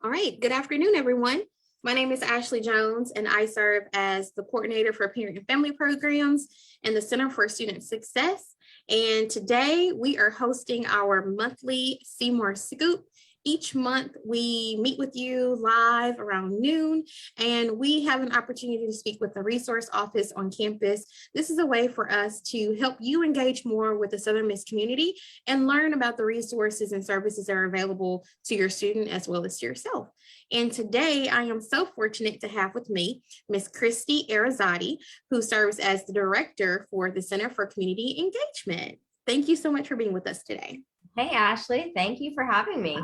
All right, good afternoon, everyone. My name is Ashley Jones, and I serve as the coordinator for parent and family programs and the Center for Student Success. And today we are hosting our monthly Seymour Scoop. Each month we meet with you live around noon, and we have an opportunity to speak with the resource office on campus. This is a way for us to help you engage more with the Southern Miss community and learn about the resources and services that are available to your student as well as to yourself. And today I am so fortunate to have with me Miss Christy Arrazattee, who serves as the director for the Center for Community Engagement. Thank you so much for being with us today. Hey, Ashley, thank you for having me.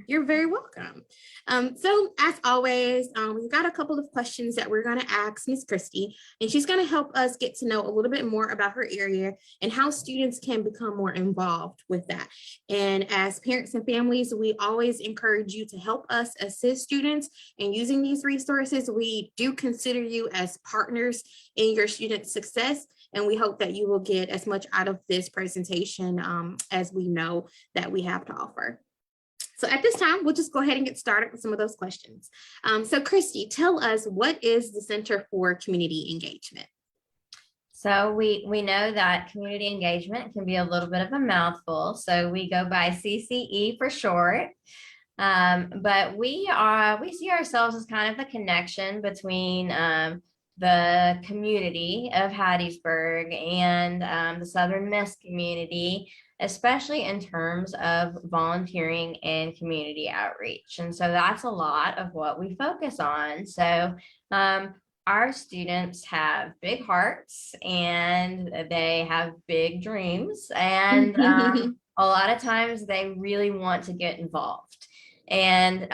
You're very welcome. So as always, we've got a couple of questions that we're going to ask Miss Christy, and she's going to help us get to know a little bit more about her area and how students can become more involved with that. And as parents and families, we always encourage you to help us assist students in using these resources. We do consider you as partners in your student success, and we hope that you will get as much out of this presentation as we know that we have to offer. So at this time, we'll just go ahead and get started with some of those questions. So Christy, tell us, what is the Center for Community Engagement? So we know that community engagement can be a little bit of a mouthful, so we go by CCE for short. But we see ourselves as kind of the connection between the community of Hattiesburg and the Southern Miss community, especially in terms of volunteering and community outreach. And so that's a lot of what we focus on. So our students have big hearts and they have big dreams. And a lot of times they really want to get involved. And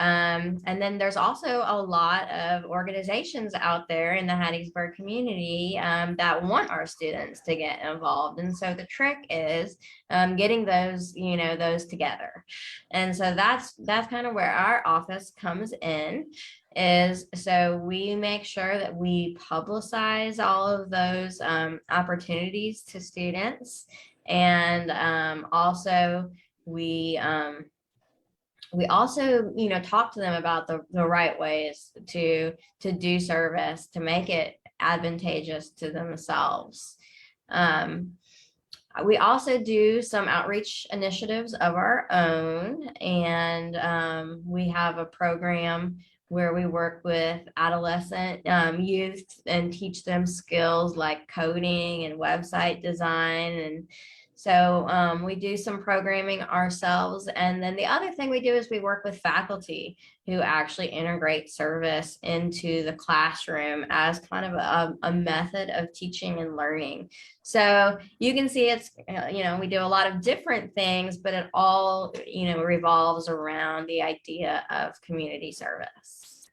then there's also a lot of organizations out there in the Hattiesburg community that want our students to get involved. And so the trick is getting those together. And so that's kind of where our office comes in. So we make sure that we publicize all of those opportunities to students, and also we also, talk to them about the right ways to do service, to make it advantageous to themselves. We also do some outreach initiatives of our own, and we have a program where we work with adolescent youth and teach them skills like coding and website design. And so we do some programming ourselves. And then the other thing we do is we work with faculty who actually integrate service into the classroom as kind of a method of teaching and learning. So you can see it's, we do a lot of different things, but it all, revolves around the idea of community service.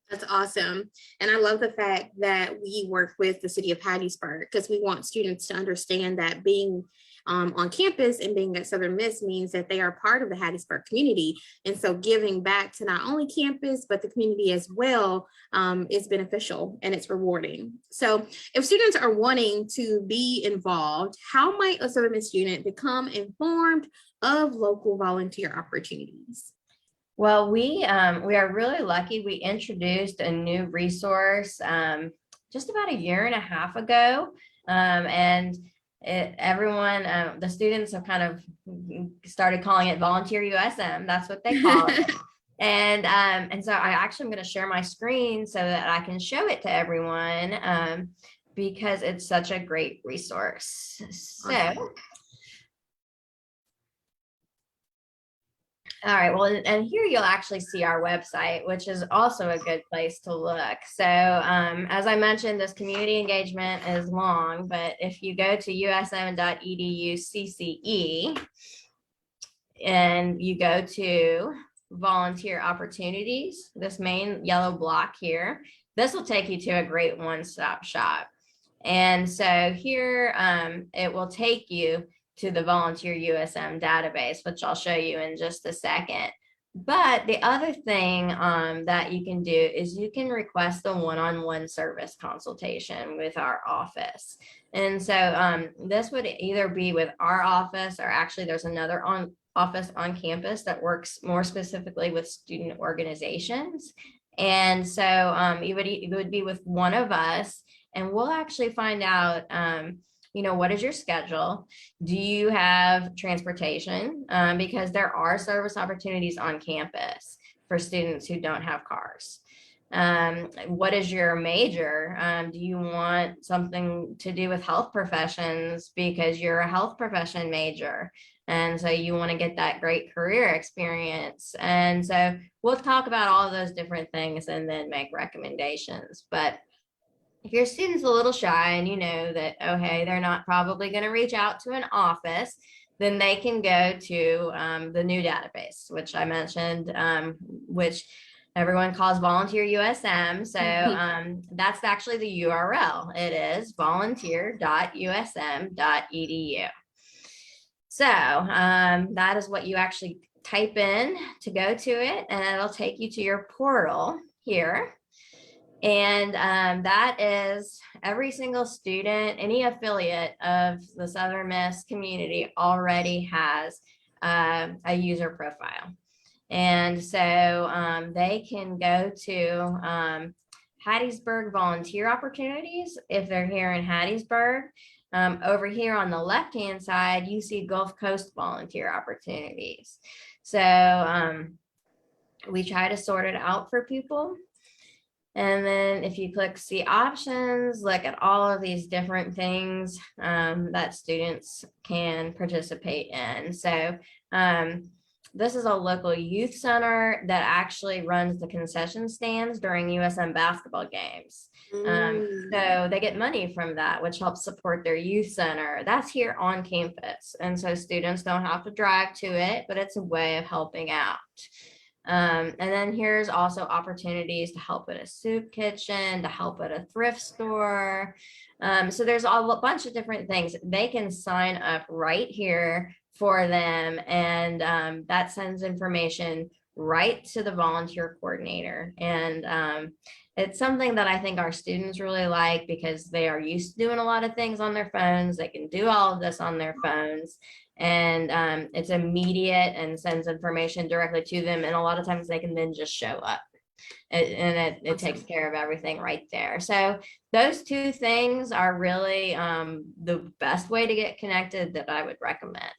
That's awesome. And I love the fact that we work with the city of Hattiesburg, because we want students to understand that being on campus and being at Southern Miss means that they are part of the Hattiesburg community. And so giving back to not only campus, but the community as well is beneficial and it's rewarding. So if students are wanting to be involved, how might a Southern Miss student become informed of local volunteer opportunities? Well, we are really lucky. We introduced a new resource just about a year and a half ago, and the students have kind of started calling it Volunteer USM. That's what they call it. And so I actually am going to share my screen so that I can show it to everyone because it's such a great resource. So. All right, well, and here you'll actually see our website, which is also a good place to look. So as I mentioned, this community engagement is long, but if you go to usm.edu CCE and you go to volunteer opportunities, this main yellow block here, this will take you to a great one-stop shop. And so here it will take you to the Volunteer USM database, which I'll show you in just a second. But the other thing that you can do is you can request a one-on-one service consultation with our office. And so this would either be with our office, or actually there's another office on campus that works more specifically with student organizations. And so it would be with one of us, and we'll actually find out, what is your schedule? Do you have transportation? Because there are service opportunities on campus for students who don't have cars. What is your major? Do you want something to do with health professions because you're a health profession major? And so you want to get that great career experience. And so we'll talk about all of those different things and then make recommendations. But if your student's a little shy and you know that, oh, hey, they're not probably going to reach out to an office, then they can go to the new database, which I mentioned, which everyone calls Volunteer USM. So that's actually the URL. It is volunteer.usm.edu. So that is what you actually type in to go to it, and it'll take you to your portal here. And that is every single student, any affiliate of the Southern Miss community already has a user profile. And so they can go to Hattiesburg volunteer opportunities if they're here in Hattiesburg. Over here on the left-hand side, you see Gulf Coast volunteer opportunities. So we try to sort it out for people. And then if you click see options, look at all of these different things that students can participate in. So this is a local youth center that actually runs the concession stands during USM basketball games. So they get money from that, which helps support their youth center. That's here on campus. And so students don't have to drive to it, but it's a way of helping out. And then here's also opportunities to help at a soup kitchen, to help at a thrift store. So there's a bunch of different things. They can sign up right here for them, and that sends information right to the volunteer coordinator. And it's something that I think our students really like because they are used to doing a lot of things on their phones. They can do all of this on their phones. And it's immediate and sends information directly to them. And a lot of times they can then just show up, and it takes care of everything right there. So those two things are really the best way to get connected that I would recommend.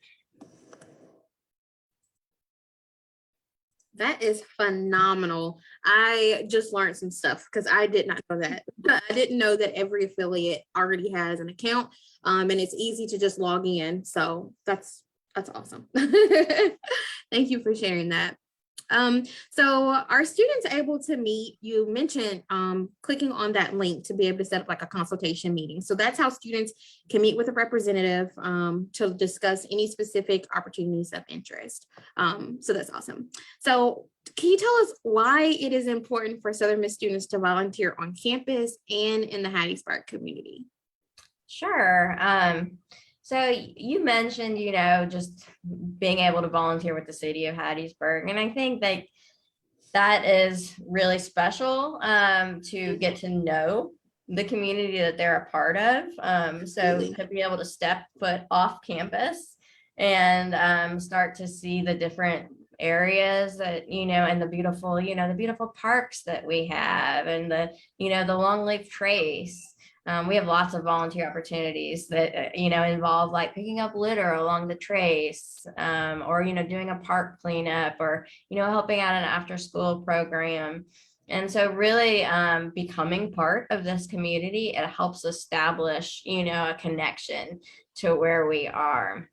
That is phenomenal. I just learned some stuff because I did not know that. I didn't know that every affiliate already has an account, and it's easy to just log in. So that's awesome. Thank you for sharing that. So are students able to meet? You mentioned clicking on that link to be able to set up like a consultation meeting. So that's how students can meet with a representative to discuss any specific opportunities of interest. So that's awesome. So can you tell us why it is important for Southern Miss students to volunteer on campus and in the Hattiesburg community? Sure. So you mentioned, just being able to volunteer with the city of Hattiesburg. And I think that is really special to get to know the community that they're a part of. So to be able to step foot off campus and start to see the different areas that, and the beautiful parks that we have, and the Longleaf Trace. We have lots of volunteer opportunities that, involve like picking up litter along the trace, or, doing a park cleanup, or, helping out an after school program. And so really becoming part of this community, it helps establish, a connection to where we are.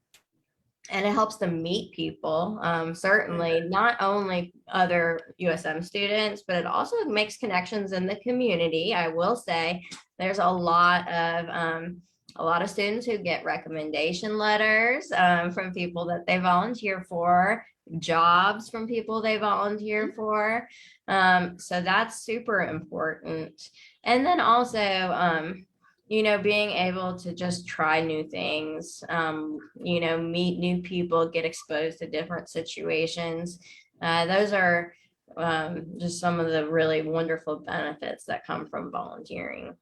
And it helps them meet people, certainly not only other USM students, but it also makes connections in the community. I will say there's a lot of students who get recommendation letters from people that they volunteer for, jobs from people they volunteer for. So that's super important. And then also, being able to just try new things, meet new people, get exposed to different situations. Those are just some of the really wonderful benefits that come from volunteering.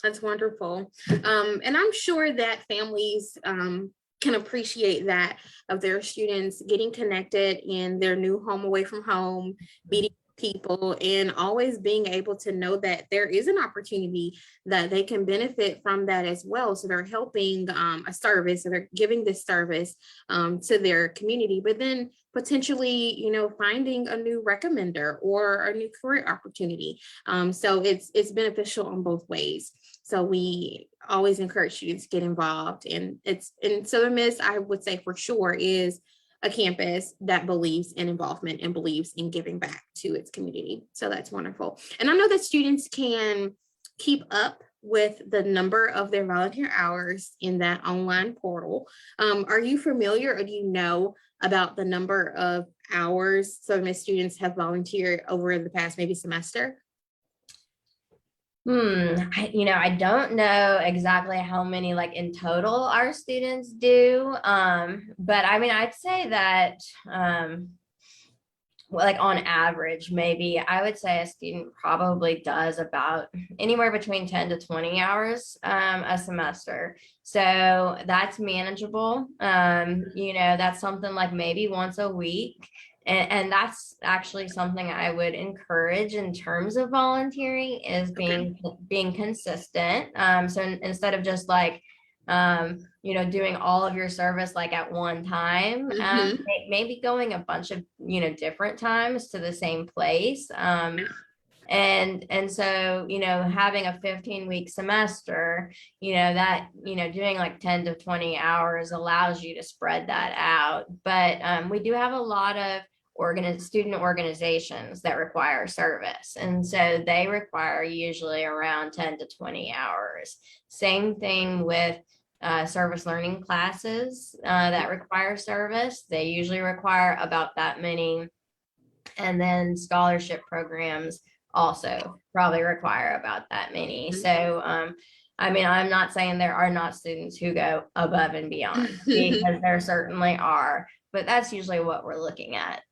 That's wonderful. And I'm sure that families can appreciate that of their students getting connected in their new home away from home, meeting people, and always being able to know that there is an opportunity that they can benefit from that as well. So they're helping a service, so they're giving this service to their community, but then potentially, finding a new recommender or a new career opportunity. So it's beneficial on both ways. So we always encourage students to get involved, and Southern Miss, I would say for sure, is a campus that believes in involvement and believes in giving back to its community. So that's wonderful. And I know that students can keep up with the number of their volunteer hours in that online portal. Are you familiar, or do you know about the number of hours Southern Miss students have volunteered over the past maybe semester? I don't know exactly how many like in total our students do. But I mean, I'd say that like on average, maybe I would say a student probably does about anywhere between 10 to 20 hours a semester. So that's manageable. That's something like maybe once a week. And that's actually something I would encourage in terms of volunteering is being consistent. So instead of just like doing all of your service like at one time, maybe going a bunch of different times to the same place. And so having a 15-week semester, doing like 10 to 20 hours allows you to spread that out. But we do have a lot of student organizations that require service, and so they require usually around 10 to 20 hours. Same thing with service learning classes that require service. They usually require about that many, and then scholarship programs also probably require about that many. So I mean, I'm not saying there are not students who go above and beyond, because there certainly are, but that's usually what we're looking at.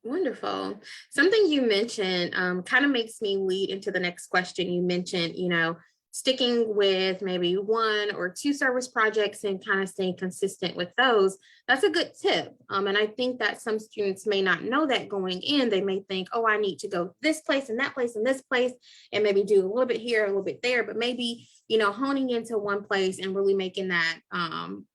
Wonderful. Something you mentioned kind of makes me lead into the next question. You mentioned, sticking with maybe one or two service projects and kind of staying consistent with those. That's a good tip. And I think that some students may not know that going in. They may think, oh, I need to go this place and that place and this place, and maybe do a little bit here, a little bit there, but maybe, honing into one place and really making that,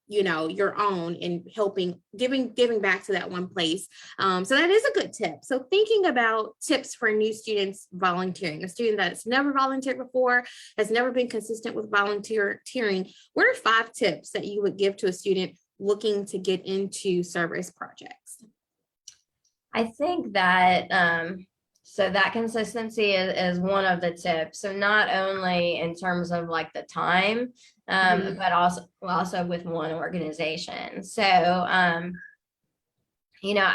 your own, and helping, giving back to that one place. So that is a good tip. So thinking about tips for new students volunteering, a student that's never volunteered before, has never been consistent with volunteering, what are 5 tips that you would give to a student looking to get into service projects? I think that so that consistency is one of the tips. So not only in terms of like the time, but also with one organization. So when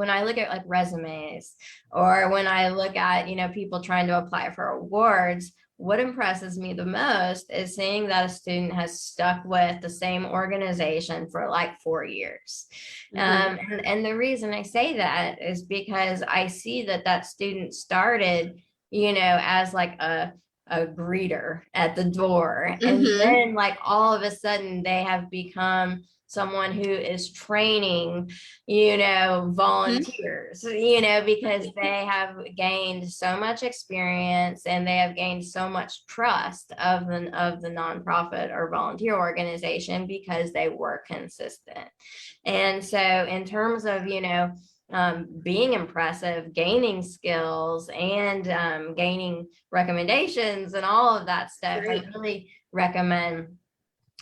I look at like resumes, or when I look at people trying to apply for awards, what impresses me the most is seeing that a student has stuck with the same organization for like 4 years. And the reason I say that is because I see that student started, as like a greeter at the door. And then like all of a sudden they have become someone who is training, volunteers, because they have gained so much experience and they have gained so much trust of the nonprofit or volunteer organization because they were consistent. And so in terms of, being impressive, gaining skills, and gaining recommendations and all of that stuff, I really recommend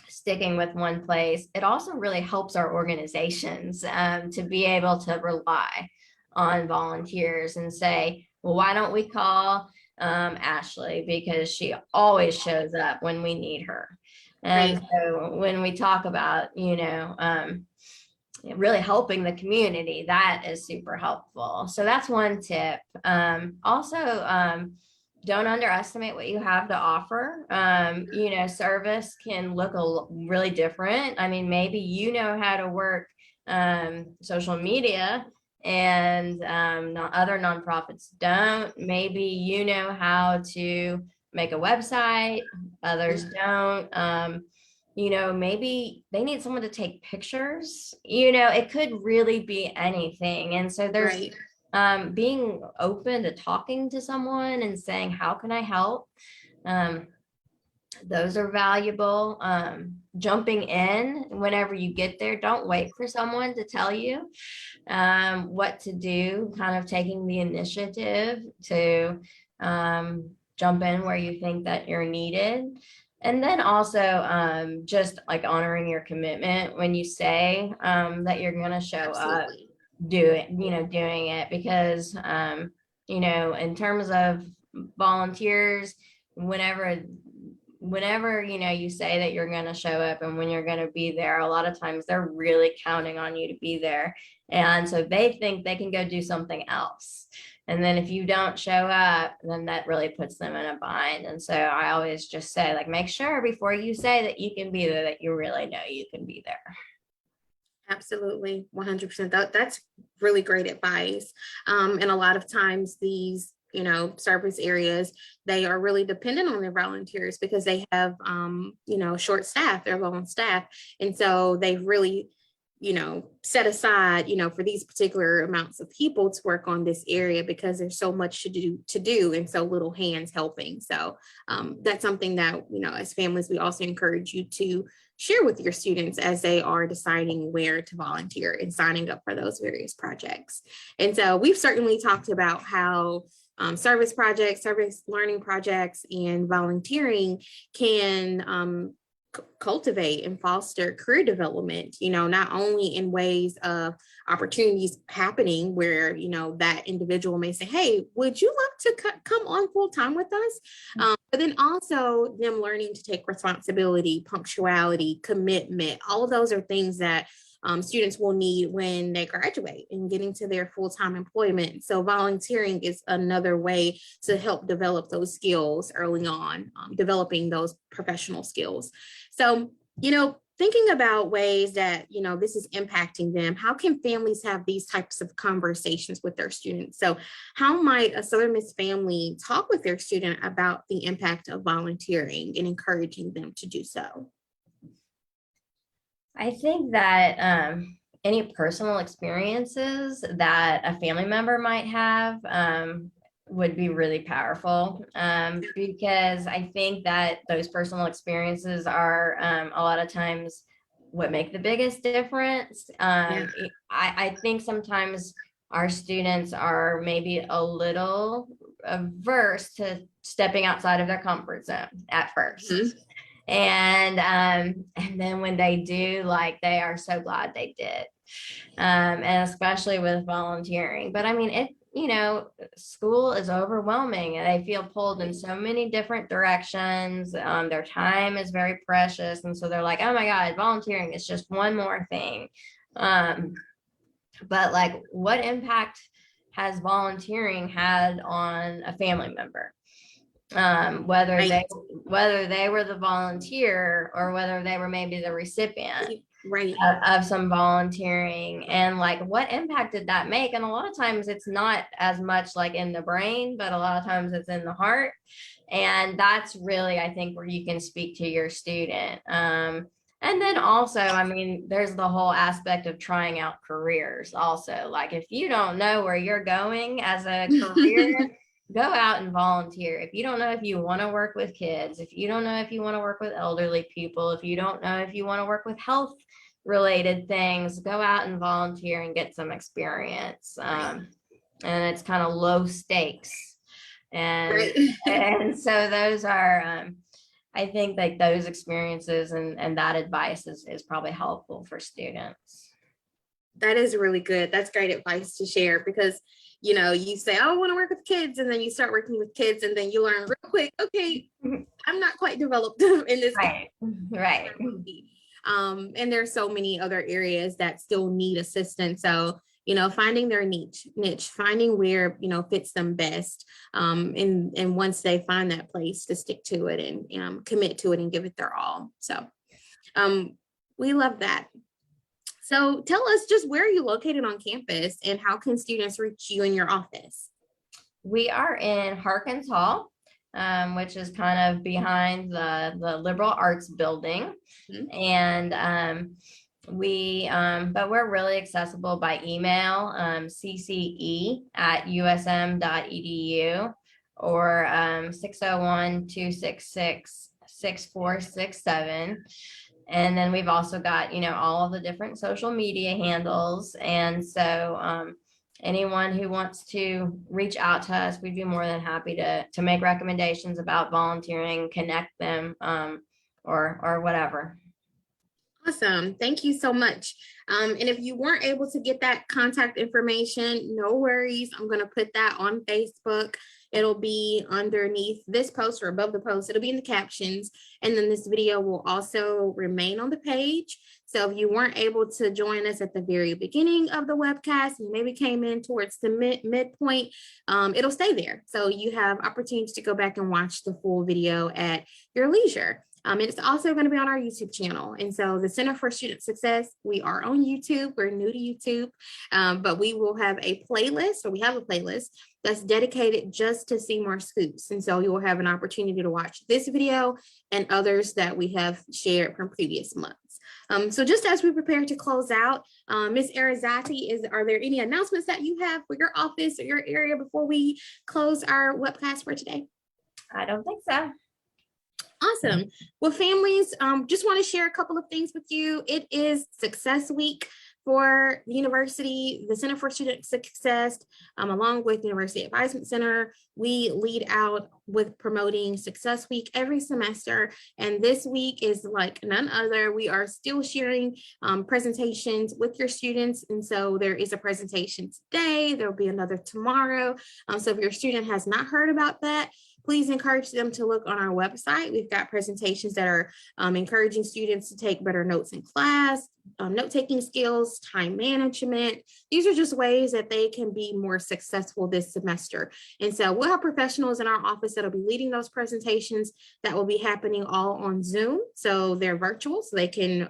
sticking with one place. It also really helps our organizations to be able to rely on volunteers and say, well, why don't we call Ashley, because she always shows up when we need her. And so when we talk about, really helping the community, that is super helpful. So that's one tip. Also, don't underestimate what you have to offer. Service can look really different. I mean, maybe how to work social media, and other nonprofits don't. Maybe you know how to make a website, others don't. Maybe they need someone to take pictures. It could really be anything. And so there's being open to talking to someone and saying, how can I help? Those are valuable. Jumping in whenever you get there, don't wait for someone to tell you what to do, kind of taking the initiative to jump in where you think that you're needed. And then also just like honoring your commitment when you say that you're going to show up, doing it, because, in terms of volunteers, whenever you say that you're going to show up and when you're going to be there, a lot of times they're really counting on you to be there. And so they think they can go do something else. And then if you don't show up, then that really puts them in a bind. And so I always just say, like, make sure before you say that you can be there, that you really know you can be there. Absolutely. 100%. That's really great advice. And a lot of times these, service areas, they are really dependent on their volunteers because they have, short staff, they're low on staff. And so they've really, set aside, for these particular amounts of people to work on this area because there's so much to do and so little hands helping. So that's something that, as families, we also encourage you to share with your students as they are deciding where to volunteer and signing up for those various projects. And so we've certainly talked about how service projects, service learning projects, and volunteering can cultivate and foster career development, not only in ways of opportunities happening where, that individual may say, hey, would you like to come on full time with us? But then also them learning to take responsibility, punctuality, commitment, all of those are things that students will need when they graduate and getting to their full-time employment. So volunteering is another way to help develop those skills early on, developing those professional skills. So, thinking about ways that, this is impacting them, how can families have these types of conversations with their students? So how might a Southern Miss family talk with their student about the impact of volunteering and encouraging them to do so? I think that any personal experiences that a family member might have would be really powerful because I think that those personal experiences are a lot of times what make the biggest difference. I think sometimes our students are maybe a little averse to stepping outside of their comfort zone at first. Mm-hmm. And then when they do, like, they are so glad they did. And especially with volunteering. But I mean, school is overwhelming and they feel pulled in so many different directions. Their time is very precious. And so they're like, oh my God, volunteering is just one more thing. But like, what impact has volunteering had on a family member? Whether they were the volunteer or whether they were maybe the recipient of some volunteering, and like, what impact did that make? And a lot of times it's not as much like in the brain, but a lot of times it's in the heart. And that's really, I think, where you can speak to your student. And then also, I mean, there's the whole aspect of trying out careers also. Like, if you don't know where you're going as a career, go out and volunteer. If you don't know if you want to work with kids, if you don't know if you want to work with elderly people, if you don't know if you want to work with health related things, go out and volunteer and get some experience. And it's kind of low stakes. And so those are, I think, like, those experiences and that advice is probably helpful for students. That is really good. That's great advice to share because, you say, oh, I want to work with kids. And then you start working with kids and then you learn real quick, okay, I'm not quite developed in this. Right. And there's so many other areas that still need assistance. So, finding their niche, finding where, fits them best. And once they find that place, to stick to it and commit to it and give it their all. So we love that. So tell us, just where are you located on campus and how can students reach you in your office? We are in Harkins Hall, which is kind of behind the liberal arts building. Mhm. And but we're really accessible by email, cce@usm.edu or 601-266-6467. And then we've also got, all of the different social media handles. And so anyone who wants to reach out to us, we'd be more than happy to make recommendations about volunteering, connect them, or whatever. Awesome. Thank you so much. And if you weren't able to get that contact information, no worries. I'm going to put that on Facebook. It'll be underneath this post or above the post. It'll be in the captions. And then this video will also remain on the page. So if you weren't able to join us at the very beginning of the webcast, you maybe came in towards the midpoint, it'll stay there. So you have opportunity to go back and watch the full video at your leisure. It's also going to be on our YouTube channel. And so the Center for Student Success, we are on YouTube. We're new to YouTube, but we will have a playlist, or we have a playlist that's dedicated just to Seymour Scoops. And so you will have an opportunity to watch this video and others that we have shared from previous months. So just as we prepare to close out, Ms. Arrazattee, are there any announcements that you have for your office or your area before we close our webcast for today? I don't think so. Awesome. Well, families, just want to share a couple of things with you. It is Success Week for the university, the Center for Student Success, along with University Advisement Center. We lead out with promoting Success Week every semester. And this week is like none other. We are still sharing presentations with your students. And so there is a presentation today. There will be another tomorrow. So if your student has not heard about that, please encourage them to look on our website. We've got presentations that are encouraging students to take better notes in class, note-taking skills, time management. These are just ways that they can be more successful this semester. And so we'll have professionals in our office that'll be leading those presentations that will be happening all on Zoom. So they're virtual, so they can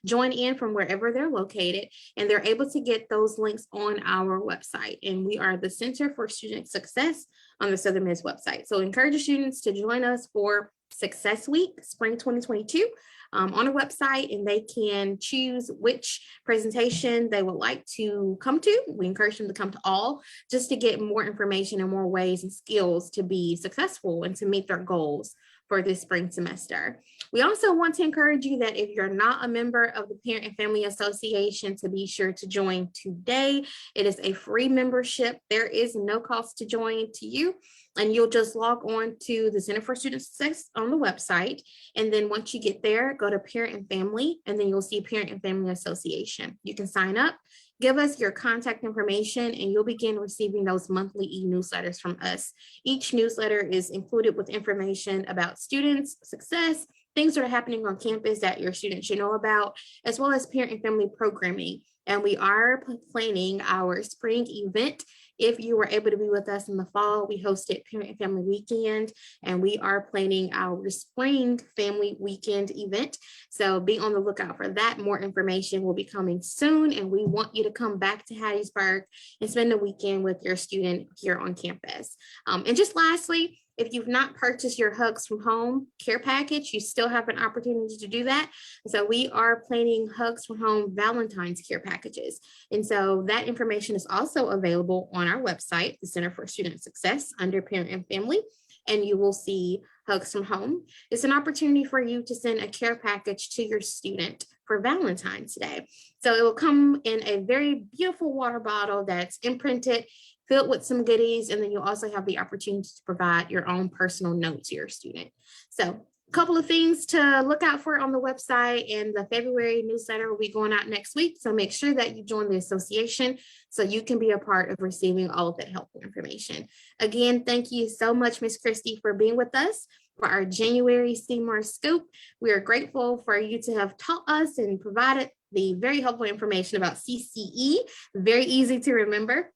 join in from wherever they're located, and they're able to get those links on our website. And we are the Center for Student Success on the Southern Miss website. So encourage your students to join us for Success Week, Spring 2022, on our website, and they can choose which presentation they would like to come to. We encourage them to come to all, just to get more information and more ways and skills to be successful and to meet their goals for this spring semester. We also want to encourage you that if you're not a member of the Parent and Family Association, to be sure to join today. It is a free membership. There is no cost to join to you. And you'll just log on to the Center for Student Success on the website. And then once you get there, go to Parent and Family, and then you'll see Parent and Family Association. You can sign up, give us your contact information, and you'll begin receiving those monthly e-newsletters from us. Each newsletter is included with information about students' success, things that are happening on campus that your students should know about, as well as parent and family programming. And we are planning our spring event. If you were able to be with us in the fall, we hosted Parent and Family Weekend, and we are planning our spring family weekend event. So be on the lookout for that. More information will be coming soon, and we want you to come back to Hattiesburg and spend the weekend with your student here on campus. And just lastly, if you've not purchased your Hugs from Home care package, you still have an opportunity to do that. So we are planning Hugs from Home Valentine's care packages. And so that information is also available on our website, the Center for Student Success, under Parent and Family, and you will see Hugs from Home. It's an opportunity for you to send a care package to your student for Valentine's Day. So it will come in a very beautiful water bottle that's imprinted, filled with some goodies, and then you'll also have the opportunity to provide your own personal note to your student. So a couple of things to look out for on the website, and the February newsletter will be going out next week. So make sure that you join the association so you can be a part of receiving all of that helpful information. Again, thank you so much, Ms. Christy, for being with us for our January Seymour Scoop. We are grateful for you to have taught us and provided the very helpful information about CCE, very easy to remember.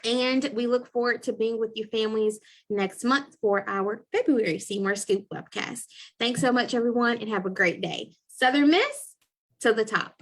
And we look forward to being with you families next month for our February Seymour Scoop webcast. Thanks so much, everyone, and have a great day. Southern Miss to the top.